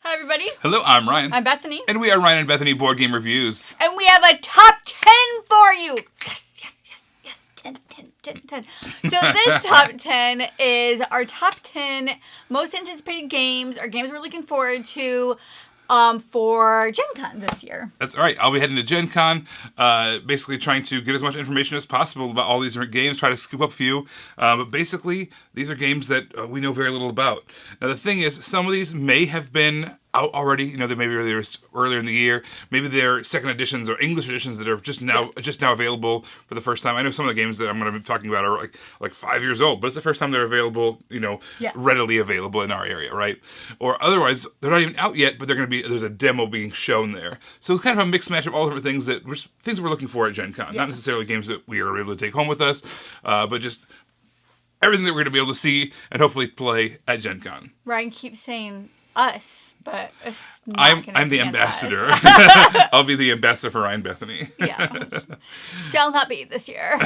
Hi, everybody. Hello, I'm Ryan. I'm Bethany. And we are Ryan and Bethany Board Game Reviews. And we have a top 10 for you. Yes. 10. So this top 10 is our top 10 most anticipated games, or games we're looking forward to for Gen Con this year. That's right. I'll be heading to Gen Con, basically trying to get as much information as possible about all these different games, try to scoop up a few. But basically, these are games that we know very little about. Now, the thing is, some of these may have been out already. You know, they maybe earlier in the year. Maybe they're second editions or English editions that are just now available for the first time. I know some of the games that I'm going to be talking about are like 5 years old, but it's the first time they're available. Readily available in our area, right? Or otherwise, they're not even out yet, but they're going to be. There's a demo being shown there, so it's kind of a mixed match of all different things that we're looking for at Gen Con. Not necessarily games that we are able to take home with us, but just everything that we're going to be able to see and hopefully play at Gen Con. Ryan keeps saying us. But it's I'm the ambassador. I'll be the ambassador for Ryan Bethany. Yeah. Shall not be this year.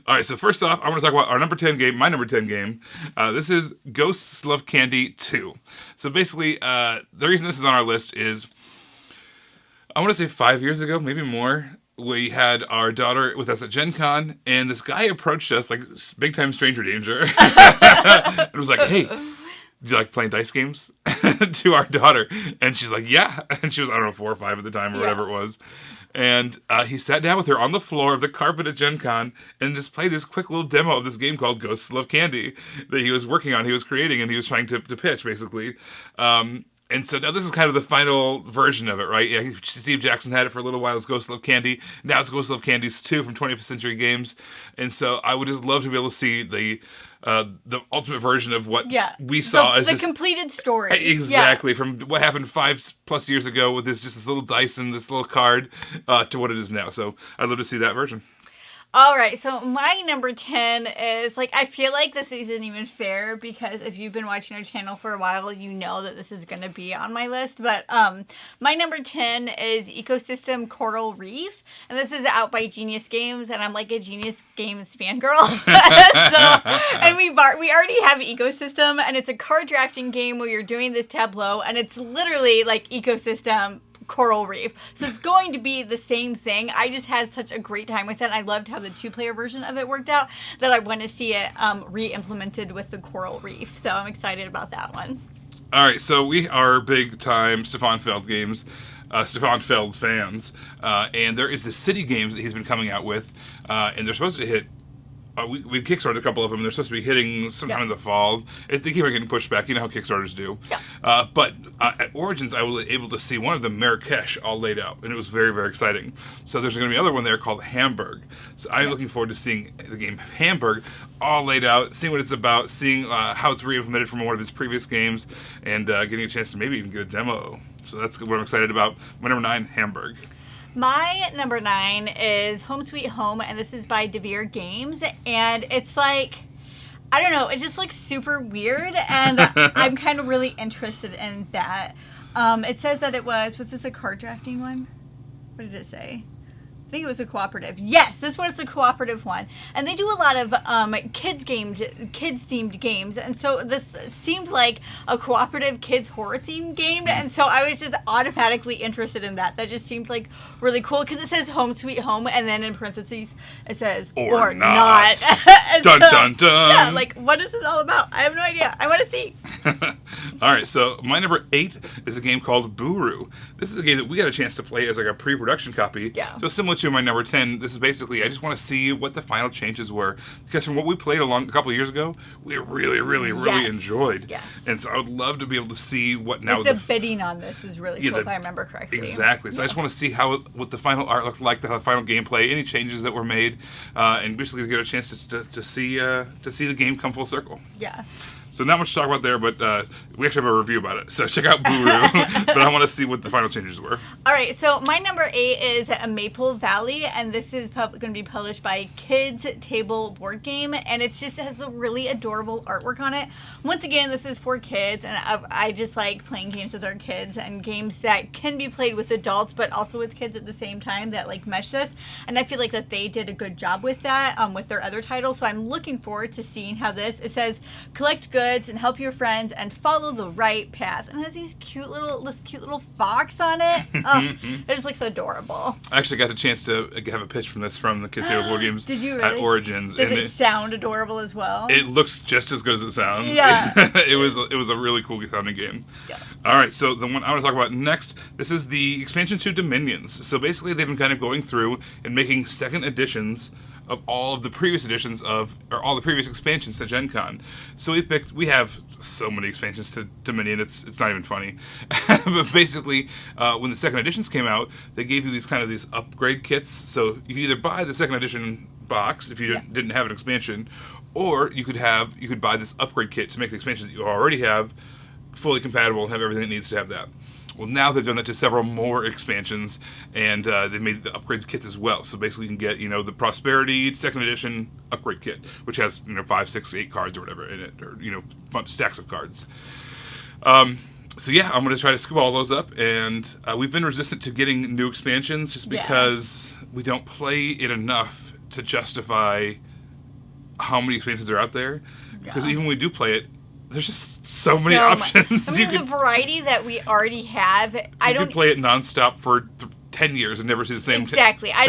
All right, so first off, I want to talk about our number 10 game, my number 10 game. This is Ghosts Love Candy 2. So basically, the reason this is on our list is, I want to say 5 years ago, maybe more, we had our daughter with us at Gen Con, and this guy approached us like big time stranger danger. It was like, hey, do you like playing dice games? To our daughter. And she's like, yeah. And she was, I don't know, 4 or 5 at the time or whatever it was. And he sat down with her on the floor of the carpet at Gen Con and just played this quick little demo of this game called Ghosts Love Candy that he was working on, he was creating, and he was trying to pitch, basically. And so now this is kind of the final version of it, right? Yeah, Steve Jackson had it for a little while as Ghosts Love Candy. Now it's Ghosts Love Candies 2 from 20th Century Games. And so I would just love to be able to see the ultimate version of what we saw as the completed story. Exactly, from what happened 5+ years ago with this little dice and this little card to what it is now. So I'd love to see that version. All right, so my number 10 is, I feel like this isn't even fair because if you've been watching our channel for a while, you know that this is going to be on my list. But my number 10 is Ecosystem Coral Reef, and this is out by Genius Games, and I'm like a Genius Games fangirl. And we already have Ecosystem, and it's a card drafting game where you're doing this tableau, and it's literally like Ecosystem Coral Reef. So it's going to be the same thing. I just had such a great time with it. I loved how the 2-player version of it worked out that I want to see it re-implemented with the Coral Reef. So I'm excited about that one. All right, so we are big-time Stefan Feld fans. And there is the City games that he's been coming out with, and they're supposed to hit. We kickstarted a couple of them. They're supposed to be hitting sometime in the fall. They keep on getting pushed back. You know how Kickstarters do. Yeah. But at Origins, I was able to see one of them, Marrakesh, all laid out. And it was very, very exciting. So there's going to be another one there called Hamburg. So I'm looking forward to seeing the game Hamburg all laid out, seeing what it's about, seeing how it's re-implemented from one of his previous games, and getting a chance to maybe even get a demo. So that's what I'm excited about. My number 9, Hamburg. My number 9 is Home Sweet Home, and this is by DeVere Games, and it's like, I don't know, it just looks super weird, and I'm kind of really interested in that. It says that was this a card drafting one? What did it say? I think it was a cooperative. Yes, this was the cooperative one. And they do a lot of kids-themed games. And so this seemed like a cooperative kids horror-themed game. And so I was just automatically interested in that. That just seemed like really cool because it says Home Sweet Home. And then in parentheses, it says, or not. Dun, dun, dun. Yeah, what is this all about? I have no idea. I want to see. All right, so my number 8 is a game called Buru. This is a game that we got a chance to play as a pre-production copy. Yeah. So similar to my number 10, this is basically, I just want to see what the final changes were. Because from what we played a couple of years ago, we really enjoyed. Yes. And so I would love to be able to see what now... the bidding on this was really cool, if I remember correctly. Exactly. So I just want to see what the final art looked like, the final gameplay, any changes that were made, and basically get a chance to see the game come full circle. Yeah. So not much to talk about there, but we actually have a review about it. So check out Buru, but I want to see what the final changes were. All right, so my number 8 is a Maple Valley, and this is going to be published by Kids Table Board Game, and it has a really adorable artwork on it. Once again, this is for kids, and I just like playing games with our kids and games that can be played with adults, but also with kids at the same time that mesh this. And I feel like that they did a good job with that with their other titles. So I'm looking forward to seeing how it says collect goods woods and help your friends and follow the right path. And it has this cute little fox on it. It just looks adorable. I actually got a chance to have a pitch from this from the Kids Table Board Games. Did you really? At Origins. Does it sound adorable as well? It looks just as good as it sounds. Yeah. It was a really cool sounding game. Yeah. All right, so the one I want to talk about next, this is the expansion to Dominions. So basically they've been kind of going through and making second editions of all of the previous editions or all the previous expansions to Gen Con. So we have so many expansions to Dominion, it's not even funny. But basically, when the second editions came out, they gave you these upgrade kits. So you could either buy the second edition box if you didn't have an expansion, or you could buy this upgrade kit to make the expansions that you already have fully compatible and have everything it needs to have that. Well, now they've done that to several more expansions, and they made the upgrades kits as well. So basically, you can get the Prosperity Second Edition upgrade kit, which has 5, 6, 8 cards or whatever in it, or stacks of cards. So yeah, I'm going to try to scoop all those up, and we've been resistant to getting new expansions just because we don't play it enough to justify how many expansions are out there. Because even when we do play it, there's just so many options. I mean, the variety that we already have. You can play it nonstop for 10 years and never see the same. Exactly. I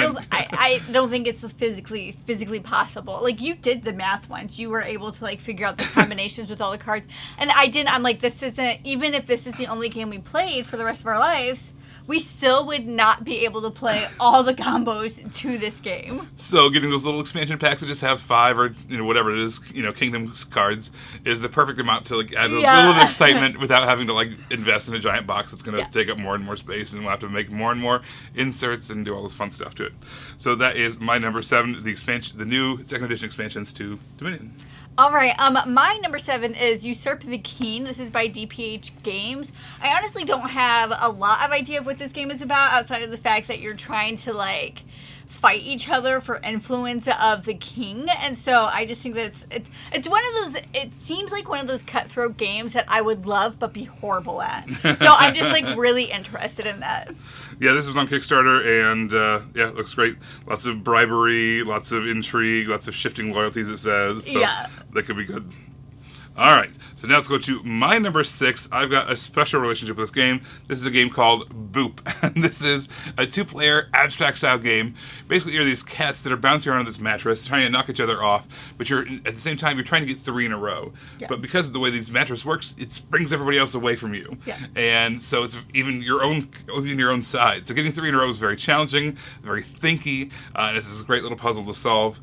don't think it's physically possible. Like, you did the math once. You were able to figure out the combinations with all the cards, and I didn't. I'm like, this isn't. Even if this is the only game we played for the rest of our lives, we still would not be able to play all the combos to this game. So getting those little expansion packs that just have 5 or whatever it is, Kingdoms cards is the perfect amount to add a little bit of excitement without having to invest in a giant box that's going to take up more and more space, and we'll have to make more and more inserts and do all this fun stuff to it. So that is my number 7, the new second edition expansions to Dominion. All right, my number 7 is Usurp the King. This is by DPH Games. I honestly don't have a lot of idea of what this game is about outside of the fact that you're trying to fight each other for influence of the king, and so I just think that it's one of those. It seems like one of those cutthroat games that I would love but be horrible at. So I'm just really interested in that. Yeah, this is on Kickstarter, and it looks great. Lots of bribery, lots of intrigue, lots of shifting loyalties. It says, so that could be good. All right, so now let's go to my number 6. I've got a special relationship with this game. This is a game called Boop. And this is a 2-player abstract-style game. Basically, you're these cats that are bouncing around on this mattress, trying to knock each other off, but at the same time, you're trying to get 3 in a row. Yeah. But because of the way these mattress works, it brings everybody else away from you. Yeah. And so it's even your own side. So getting 3 in a row is very challenging, very thinky, and it's this great little puzzle to solve.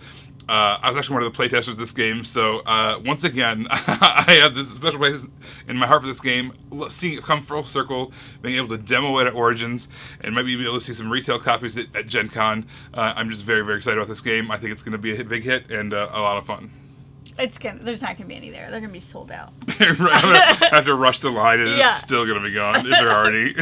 I was actually one of the playtesters of this game, so once again, I have this special place in my heart for this game. Seeing it come full circle, being able to demo it at Origins, and maybe be able to see some retail copies at Gen Con. I'm just very, very excited about this game. I think it's going to be a big hit and a lot of fun. There's not going to be any there. They're going to be sold out. I'm going to have to rush the line, and it's still going to be gone if they're already.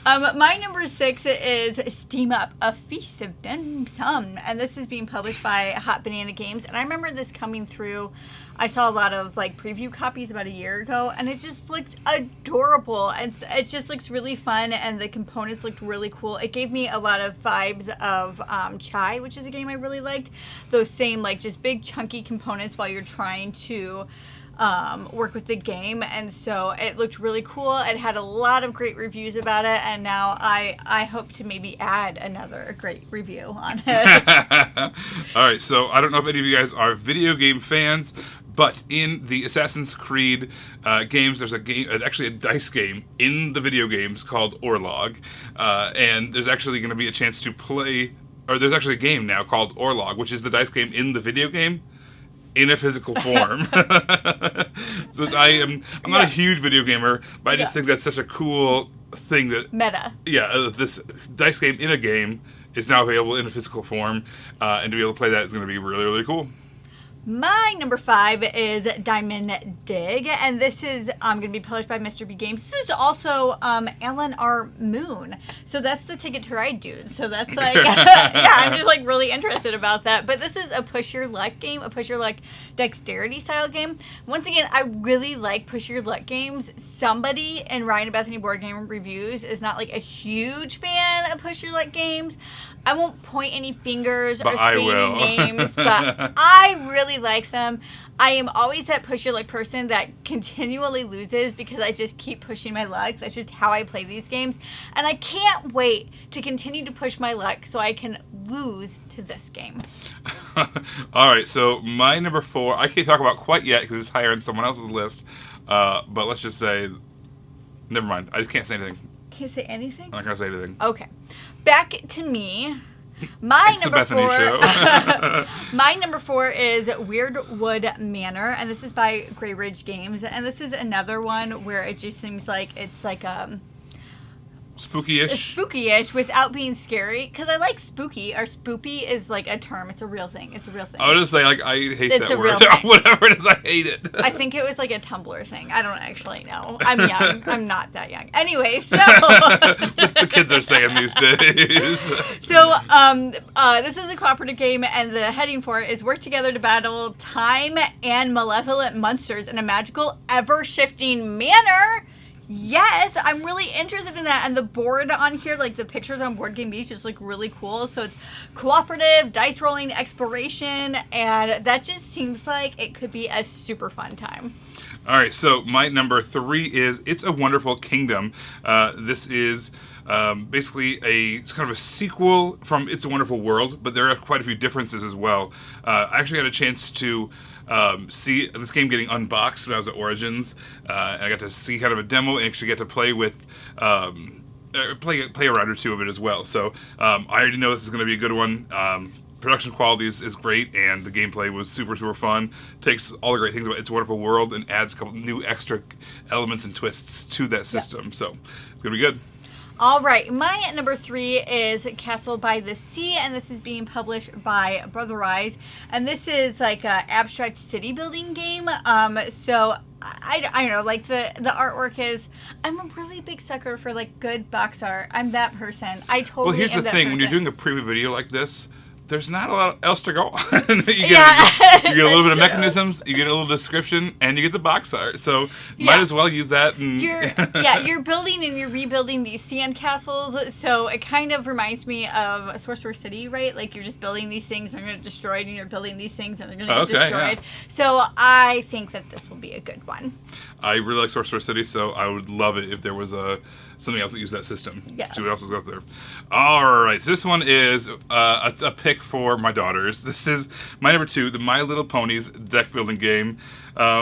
My number 6 is Steam Up, A Feast of Dim Sum, and this is being published by Hot Banana Games. And I remember this coming through. I saw a lot of preview copies about a year ago, and it just looked adorable. And it just looks really fun, and the components looked really cool. It gave me a lot of vibes of Chai, which is a game I really liked. Those same just big chunky components while you're trying to work with the game, and so it looked really cool. It had a lot of great reviews about it, and now I hope to maybe add another great review on it. All right, so I don't know if any of you guys are video game fans, but in the Assassin's Creed games, there's actually a dice game in the video games called Orlog, and there's actually going to be a chance to play, or there's actually a game now called Orlog, which is the dice game in the video game in a physical form. So I'm not a huge video gamer, but I just think that's such a cool thing that meta. Yeah, this dice game in a game is now available in a physical form, and to be able to play that is going to be really, really cool. My number 5 is Diamond Dig, and this is going to be published by Mr. B Games. This is also Alan R. Moon, so that's the Ticket to Ride dude. So that's I'm just really interested about that. But this is a push your luck game, a push your luck dexterity style game. Once again, I really like push your luck games. Somebody in Ryan and Bethany Board Game Reviews is not a huge fan of push your luck games. I won't point any fingers or say any names, but I really really like them. I am always that push your luck person that continually loses because I just keep pushing my luck. That's just how I play these games. And I can't wait to continue to push my luck so I can lose to this game. All right, so my number 4, I can't talk about quite yet because it's higher on someone else's list. But let's just say, never mind. I just can't say anything. Can't say anything? I'm not going to say anything. Okay. Back to me. My It's number the Bethany 4. show. My number 4 is Weirdwood Manor, and this is by Grey Ridge Games. And this is another one where it just seems like it's like Spooky-ish. spooky-ish without being scary. Because I like spooky. Or spoopy is like a term. It's a real thing. It's a real thing. I would just say, like, I hate It's that a real word. thing. Whatever it is, I hate it. I think it was like a Tumblr thing. I don't actually know. I'm young. I'm not that young. Anyway, so The kids are saying these days. So, this is a cooperative game, and the heading for it is work together to battle time and malevolent monsters in a magical, ever-shifting manner. Yes, I'm really interested in that. And the board on here, like the pictures on Board Game Beach, just look really cool. So it's cooperative, dice rolling, exploration, and that just seems like it could be a super fun time. All right, so my number 3 is It's a Wonderful Kingdom. This is basically it's kind of a sequel from It's a Wonderful World, but there are quite a few differences as well. I actually had a chance to see this game getting unboxed when I was at Origins. And I got to see kind of a demo and actually get to play with play a round or two of it as well. So I already know this is going to be a good one. Production quality is great, and the gameplay was super, super fun. Takes all the great things about It's a Wonderful World and adds a couple new extra elements and twists to that system. Yep. So it's going to be good. All right, my number 3 is Castle by the Sea, and this is being published by Brother Rise, and this is like an abstract city building game. So I don't know, like the artwork is. I'm a really big sucker for like good box art. I'm that person. I totally. Well, here's am the that thing: person. when you're doing a preview video like this, there's not a lot else to go on. you get a little bit of mechanisms, you get a little description, and you get the box art. So might as well use that. And you're building and you're rebuilding these sand castles. So it kind of reminds me of Sorcerer City, right? Like you're just building these things, and they're going to get destroyed, and you're building these things, and they're going to get destroyed. Yeah. So I think that this will be a good one. I really like Sorcerer City, so I would love it if there was something else that used that system. Yeah. See what else is out there. All right, so this one is a pick for my daughters. This is my number 2, the My Little Ponies deck building game.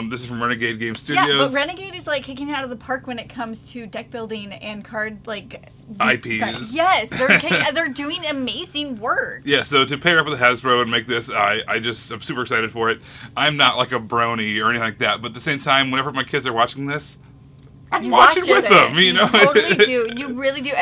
This is from Renegade Game Studios. Yeah, but Renegade is like kicking out of the park when it comes to deck building and card like IPs. Yes, they're doing amazing work. Yeah, so to pair up with Hasbro and make this, I'm super excited for it. I'm not like a brony or anything like that, but at the same time, whenever my kids are watching this, I'm watching with them, you know? You totally do. You really do.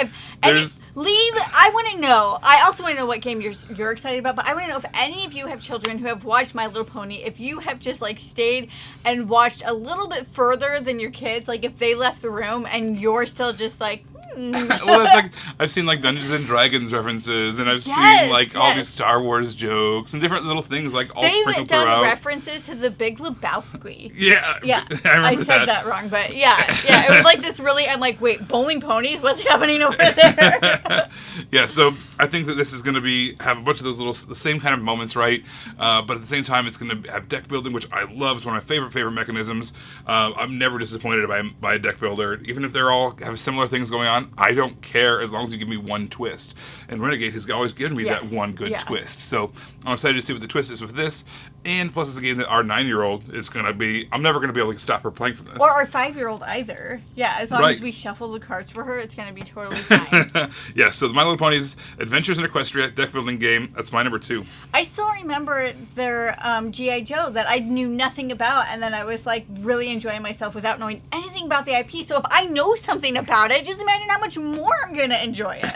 I want to know. I also want to know what game you're excited about, but I want to know if any of you have children who have watched My Little Pony, if you have just like stayed and watched a little bit further than your kids, like if they left the room and you're still just like, Well, it's like I've seen like Dungeons and Dragons references, and I've seen like all these Star Wars jokes and different little things like all sprinkled throughout. They've done references to the Big Lebowski. Yeah, I said that wrong, but yeah, it was like this really. I'm like, wait, bowling ponies? What's happening over there? Yeah, so I think that this is going to have a bunch of those the same kind of moments, right? But at the same time, it's going to have deck building, which I love. It's one of my favorite mechanisms. I'm never disappointed by a deck builder, even if they're all have similar things going on. I don't care as long as you give me one twist. And Renegade has always given me that one good twist. So I'm excited to see what the twist is with this. And plus, it's a game that our 9-year-old is going to be. I'm never going to be able to stop her playing from this. Or our 5-year-old either. Yeah, as long as we shuffle the cards for her, it's going to be totally fine. Yeah, so the My Little Ponies Adventures in Equestria deck building game. That's my number 2. I still remember their G.I. Joe that I knew nothing about, and then I was like really enjoying myself without knowing anything about the IP. So if I know something about it, just imagine how much more I'm going to enjoy it.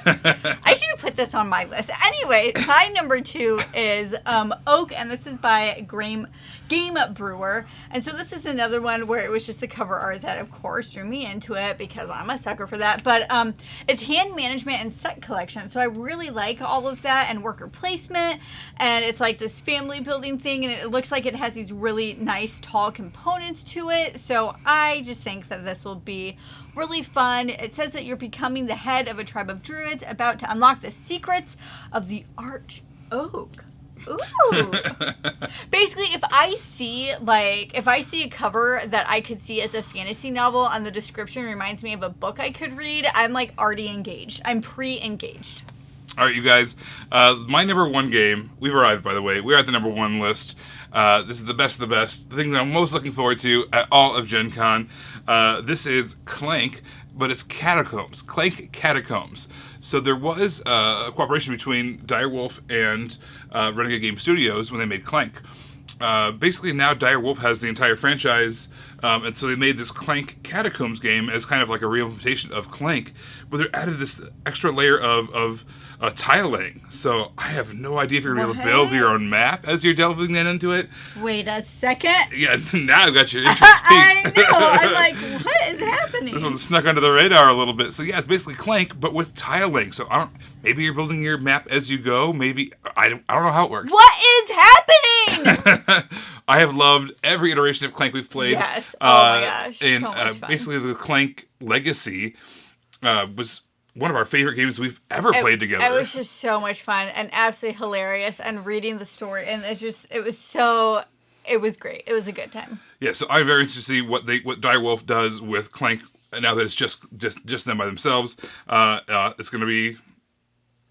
I should have put this on my list. Anyway, my number 2 is Oak, and this is by Game Brewer. And so this is another one where it was just the cover art that, of course, drew me into it because I'm a sucker for that. But it's hand management and set collection. So I really like all of that and worker placement. And it's like this family building thing. And it looks like it has these really nice, tall components to it. So I just think that this will be really fun. It says that you're becoming the head of a tribe of druids about to unlock the secrets of the Arch Oak. Ooh. Basically, if I see a cover that I could see as a fantasy novel and the description reminds me of a book I could read, I'm like already engaged. I'm pre-engaged. All right, you guys. My number one game. We've arrived, by the way. We're at the number one list. This is the best of the best. The thing that I'm most looking forward to at all of Gen Con. This is Clank, but it's Catacombs. Clank Catacombs. So there was a cooperation between Direwolf and Renegade Game Studios when they made Clank. Basically, now Direwolf has the entire franchise, and so they made this Clank Catacombs game as kind of like a reimplementation of Clank, but they added this extra layer of tiling. So I have no idea if you're going to be able to build your own map as you're delving then into it. Wait a second. Yeah, now I've got your interest peaked. I know. I'm like, what is happening? This one snuck under the radar a little bit. So yeah, it's basically Clank, but with tiling. So maybe you're building your map as you go. Maybe I don't know how it works. What is happening? I have loved every iteration of Clank we've played. Yes. Oh my gosh. And so much fun. basically, the Clank Legacy was one of our favorite games we've ever played together. It was just so much fun and absolutely hilarious. And reading the story, and it was great. It was a good time. Yeah. So I'm very interested to see what Direwolf does with Clank now that it's just them by themselves. It's going to be,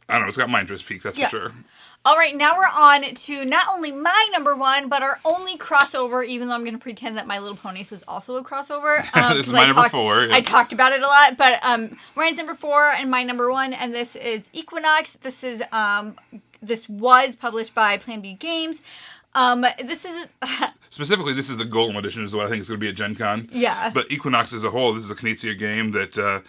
I don't know. It's got my interest peaked. That's for sure. All right, now we're on to not only my number one, but our only crossover, even though I'm going to pretend that My Little Ponies was also a crossover. This is my number 4. Yeah. I talked about it a lot, but Ryan's number 4 and my number 1, and this is Equinox. This was published by Plan B Games. This is... Specifically, this is the Golem edition is what I think is going to be at Gen Con. Yeah. But Equinox as a whole, this is a Knizia game that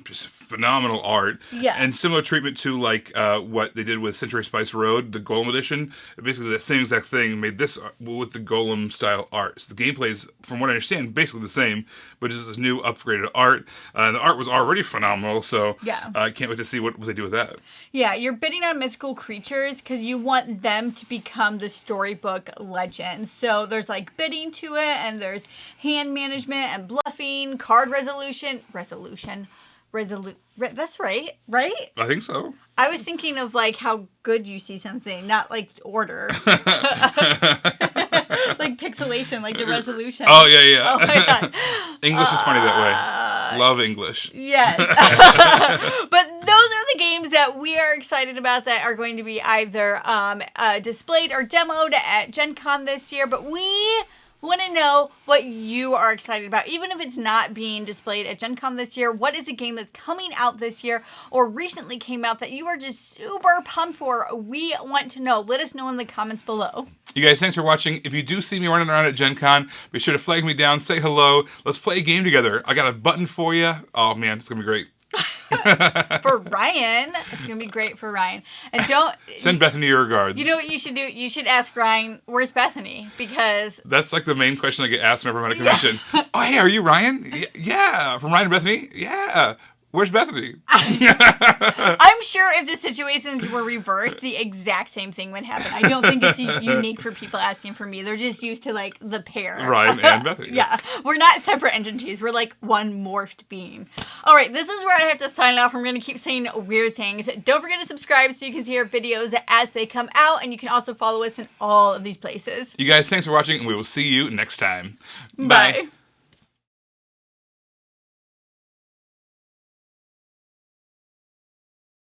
just phenomenal art. Yeah. And similar treatment to like what they did with Century Spice Road, the Golem edition. Basically, that same exact thing made this with the Golem style art. So the gameplay is, from what I understand, basically the same, but it's this new upgraded art. The art was already phenomenal, so I can't wait to see what they do with that. Yeah, you're bidding on mythical creatures because you want them to become the storybook legends. So there's like bidding to it, and there's hand management and bluffing, card resolution. That's right? I think so. I was thinking of like how good you see something, not like order. Like pixelation, like the resolution. Oh, yeah. Oh my god. English is funny that way. Love English. Yes. But those are the games that we are excited about that are going to be either displayed or demoed at Gen Con this year. But we want to know what you are excited about. Even if it's not being displayed at Gen Con this year, what is a game that's coming out this year or recently came out that you are just super pumped for? We want to know. Let us know in the comments below. You guys, thanks for watching. If you do see me running around at Gen Con, be sure to flag me down, say hello. Let's play a game together. I got a button for you. Oh, man, it's going to be great. For Ryan. It's going to be great for Ryan. And don't... Send Bethany your regards. You know what you should do? You should ask Ryan, where's Bethany? Because... That's like the main question I get asked whenever I'm at a convention. Oh, hey, are you Ryan? Yeah. From Ryan and Bethany? Yeah. Where's Bethany? I'm sure if the situations were reversed, the exact same thing would happen. I don't think it's unique for people asking for me. They're just used to, like, the pair. Ryan and Bethany. Yeah. We're not separate entities. We're, like, one morphed being. All right, this is where I have to sign off. I'm going to keep saying weird things. Don't forget to subscribe so you can see our videos as they come out, and you can also follow us in all of these places. You guys, thanks for watching, and we will see you next time. Bye.